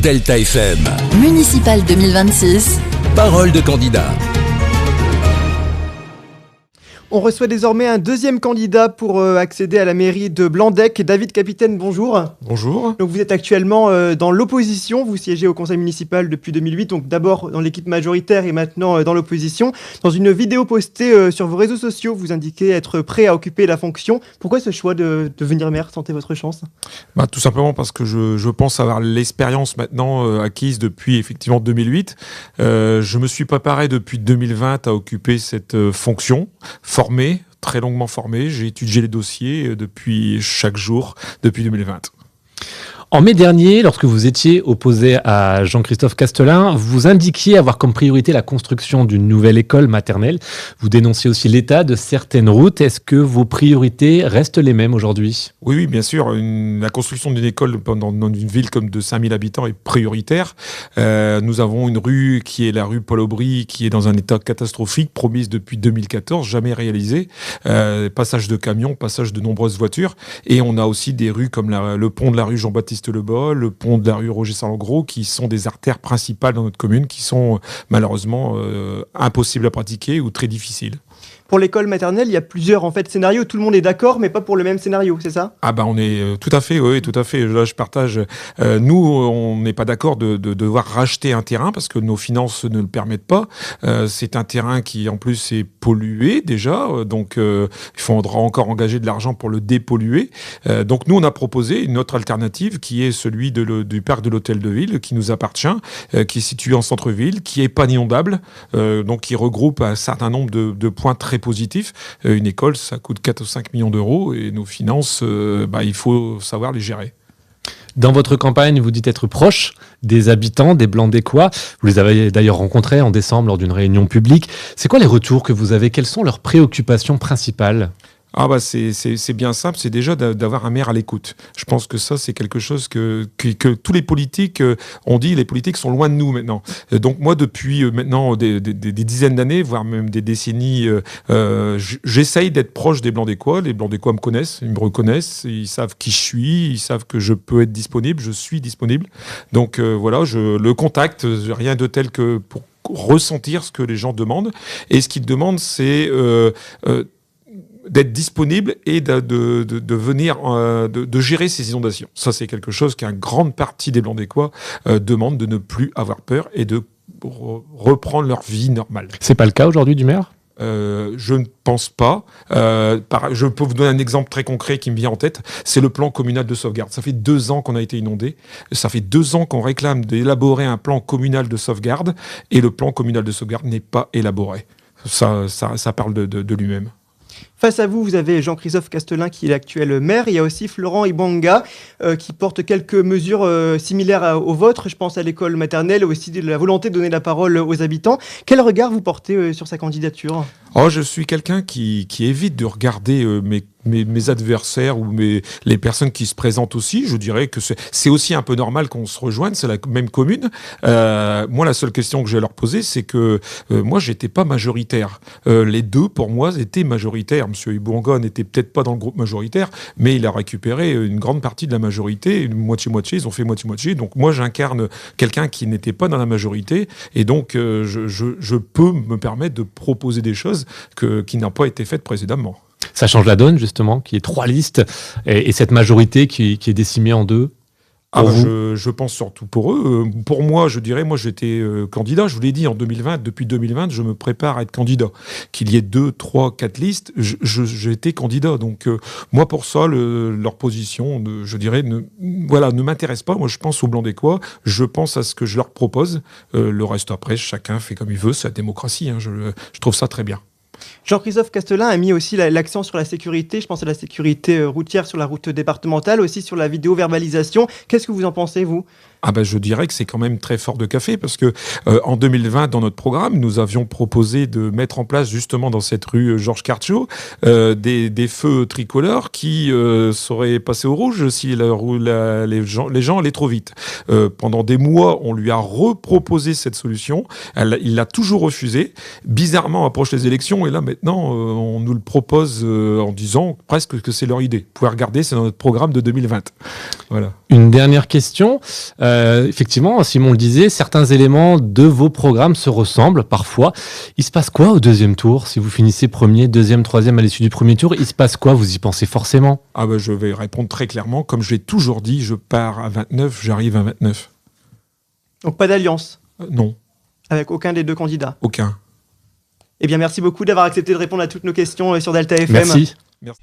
Delta FM. Municipal 2026. Parole de candidat. On reçoit désormais un deuxième candidat pour accéder à la mairie de Blandec. David Capitaine, bonjour. Bonjour. Donc vous êtes actuellement dans l'opposition, vous siégez au conseil municipal depuis 2008, donc d'abord dans l'équipe majoritaire et maintenant dans l'opposition. Dans une vidéo postée sur vos réseaux sociaux, vous indiquez être prêt à occuper la fonction. Pourquoi ce choix de devenir maire? Tentez votre chance. Tout simplement parce que je pense avoir l'expérience maintenant acquise depuis effectivement 2008. Je me suis préparé depuis 2020 à occuper cette fonction. Formé, très longuement formé. J'ai étudié les dossiers depuis chaque jour, depuis 2020. En mai dernier, lorsque vous étiez opposé à Jean-Christophe Castelin, vous indiquiez avoir comme priorité la construction d'une nouvelle école maternelle. Vous dénonciez aussi l'état de certaines routes. Est-ce que vos priorités restent les mêmes aujourd'hui ? Oui, bien sûr. La construction d'une école dans une ville comme de 5000 habitants est prioritaire. Nous avons une rue qui est la rue Paul Aubry, qui est dans un état catastrophique, promise depuis 2014, jamais réalisée. Passage de camions, passage de nombreuses voitures. Et on a aussi des rues comme le pont de la rue Jean-Baptiste Lebas, le pont de la rue Roger Salengro, qui sont des artères principales dans notre commune, qui sont malheureusement impossibles à pratiquer ou très difficiles. Pour l'école maternelle, il y a plusieurs scénarios. Tout le monde est d'accord, mais pas pour le même scénario, c'est ça ? On est tout à fait, oui, tout à fait. Là, je partage. Nous, on n'est pas d'accord de devoir racheter un terrain parce que nos finances ne le permettent pas. C'est un terrain qui, en plus, est pollué déjà. Donc, il faudra encore engager de l'argent pour le dépolluer. Donc, nous, on a proposé une autre alternative qui est celui du parc de l'Hôtel de Ville, qui nous appartient, qui est situé en centre-ville, qui est pas inondable, donc qui regroupe un certain nombre de points très positif. Une école, ça coûte 4 ou 5 millions d'euros et nos finances, il faut savoir les gérer. Dans votre campagne, vous dites être proche des habitants, des Blandécois. Vous les avez d'ailleurs rencontrés en décembre lors d'une réunion publique. C'est quoi les retours que vous avez ? Quelles sont leurs préoccupations principales ? C'est bien simple, c'est déjà d'avoir un maire à l'écoute. Je pense que ça, c'est quelque chose que tous les politiques ont dit. Les politiques sont loin de nous maintenant. Donc moi, depuis maintenant des dizaines d'années, voire même des décennies, j'essaye d'être proche des Blandécois. Les Blandécois me connaissent, ils me reconnaissent, ils savent qui je suis, ils savent que je peux être disponible, je suis disponible. Donc voilà, je le contacte, rien de tel que pour ressentir ce que les gens demandent. Et ce qu'ils demandent, c'est d'être disponible et de venir de gérer ces inondations. Ça, c'est quelque chose qu'une grande partie des Blandécois demandent, de ne plus avoir peur et de reprendre leur vie normale. C'est pas le cas aujourd'hui du maire ? Je ne pense pas. Je peux vous donner un exemple très concret qui me vient en tête. C'est le plan communal de sauvegarde. Ça fait 2 ans qu'on a été inondé. Ça fait 2 ans qu'on réclame d'élaborer un plan communal de sauvegarde et le plan communal de sauvegarde n'est pas élaboré. Ça parle de lui-même. Face à vous, vous avez Jean-Christophe Castelin qui est l'actuel maire. Il y a aussi Florent Ibanga qui porte quelques mesures similaires aux vôtres. Je pense à l'école maternelle, aussi de la volonté de donner la parole aux habitants. Quel regard vous portez sur sa candidature ? Je suis quelqu'un qui évite de regarder mes adversaires ou les personnes qui se présentent aussi. Je dirais que c'est aussi un peu normal qu'on se rejoigne, c'est la même commune. Moi, la seule question que je vais leur poser, c'est que moi, j'étais pas majoritaire. Les deux, pour moi, étaient majoritaires. Monsieur Ibonga n'était peut-être pas dans le groupe majoritaire, mais il a récupéré une grande partie de la majorité, une moitié-moitié, ils ont fait moitié-moitié. Donc moi, j'incarne quelqu'un qui n'était pas dans la majorité, et donc je peux me permettre de proposer des choses qui n'ont pas été faites précédemment. Ça change la donne, justement, qu'il y ait 3 listes et cette majorité qui est décimée en 2. Je pense surtout pour eux. Pour moi, je dirais, j'étais candidat. Je vous l'ai dit, en 2020, depuis 2020, je me prépare à être candidat. Qu'il y ait 2, 3, 4 listes, j'ai été candidat. Donc, moi, pour ça, leur position, je dirais, ne m'intéresse pas. Moi, je pense aux Blandécois. Je pense à ce que je leur propose. Le reste, après, chacun fait comme il veut. C'est la démocratie. Je trouve ça très bien. Jean-Christophe Castelin a mis aussi l'accent sur la sécurité. Je pense à la sécurité routière sur la route départementale, aussi sur la vidéo-verbalisation. Qu'est-ce que vous en pensez, vous ? Je dirais que c'est quand même très fort de café parce que en 2020, dans notre programme, nous avions proposé de mettre en place justement dans cette rue Georges Cartiot des feux tricolores qui seraient passés au rouge si les gens allaient trop vite. Pendant des mois, on lui a reproposé cette solution. Il l'a toujours refusé. Bizarrement, approche les élections et là maintenant, on nous le propose en disant presque que c'est leur idée. Vous pouvez regarder, c'est dans notre programme de 2020. Voilà. Une dernière question. Effectivement, Simon le disait, certains éléments de vos programmes se ressemblent parfois. Il se passe quoi au deuxième tour? Si vous finissez premier, deuxième, troisième à l'issue du premier tour, il se passe quoi? Vous y pensez forcément? Ah bah, je vais répondre très clairement. Comme je l'ai toujours dit, je pars à 29, j'arrive à 29. Donc pas d'alliance Non, avec aucun des deux candidats. aucun. Eh bien, merci beaucoup d'avoir accepté de répondre à toutes nos questions sur Delta FM. Merci. Merci.